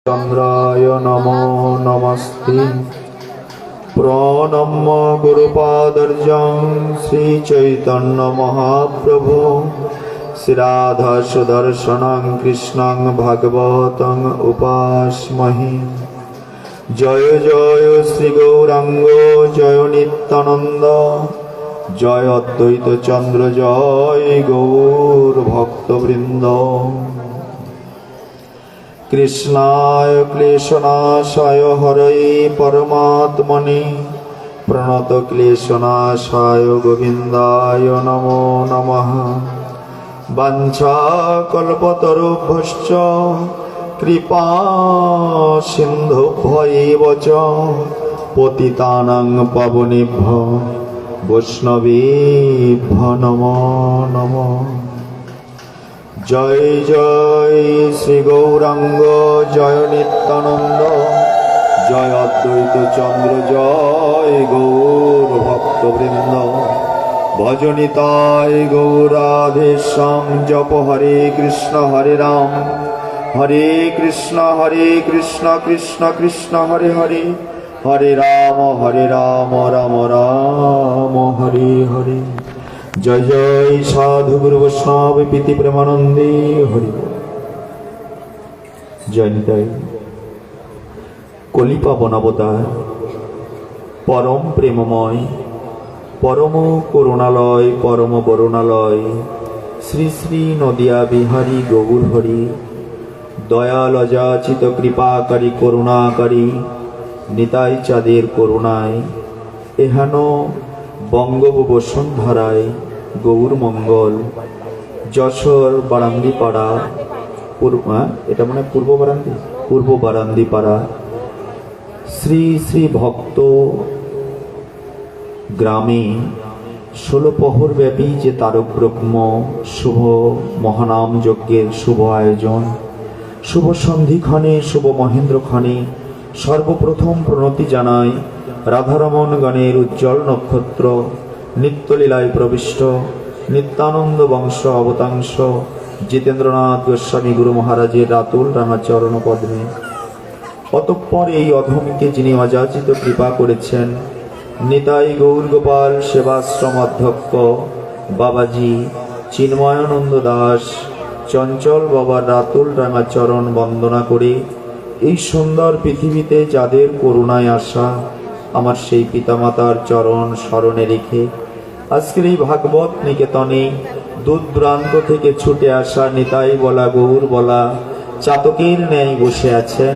चंद्राय नमो नमस्ते। प्रणम्य गुरुपादर्जं श्रीचैतन्य महाप्रभु श्रीराधा सुदर्शनं कृष्णं भगवतं उपास्महे। जय जय श्री गौरांग जय नित्यानंद जय अद्वैत चंद्र जय गौर भक्तवृंद। कृष्णाय क्लेशनाशाय हरये परमात्मने प्रणत क्लेशनाशाय गोविंदाय नमो नमः। वाञ्छाकल्पतरुभ्यश्च कृपा सिन्धुभ्यैव च पतितानां पावनेभ्यो वैष्णवेभ्यो नमो नमः। जय जय श्री गौरांग जय नित्यानंद जय अद्वैत चंद्र जय गौर भक्तवृंद। भजनिताय गौराधेश्याम जप हरे कृष्ण कृष्ण कृष्ण कृष्ण हरे हरे हरे राम राम राम हरे हरे। जय जय साधु गुरु वैष्णव प्रीति प्रेमानंदे हरि। जय निताई। कलिपावन अवतार परम प्रेममय परम करुणालय परम वरुणालय श्री श्री नदिया बिहारी गौर हरि। दयाल अजाचित कृपाकारी करुणाकारी निताई चाँदेर करुणाय एहानो बंगब बसुंधराय गौर मंगल যশোর বারান্দিপাড়া এটা মানে পূর্ব বারান্দিপাড়া শ্রী শ্রী ভক্ত গ্রামে 16 প্রহর ব্যাপী যে তারক ব্রহ্ম শুভ মহানাম যজ্ঞের শুভ আয়োজন শুভ সন্ধিক্ষণে শুভ মহেন্দ্রক্ষণে সর্বপ্রথম প্রণতি জানায় রাধারমণ গণের উজ্জ্বল নক্ষত্র নিত্যলীলায় প্রবিষ্ট নিত্যানন্দ বংশ অবতাংশ জিতেন্দ্রনাথ গোস্বামী গুরু মহারাজের রাতুল রাঙা চরণ পদ্মে। অতঃপর এই অধমকে যিনি অযাচিত কৃপা করেছেন নিতাই গৌর গোপাল সেবাশ্রম অধ্যক্ষ বাবাজি চিন্ময়ানন্দ দাস চঞ্চল বাবার রাতুল রাঙা চরণ বন্দনা করে এই সুন্দর পৃথিবীতে যাদের করুণায় আসা আমার সেই পিতামাতার চরণ স্মরণে রেখে আজকের এই ভাগবত নিকেতনে দূর দূরান্ত থেকে ছুটে আসা নিতাই বলা গৌর বলা চাতকের ন্যায় বসে আছেন।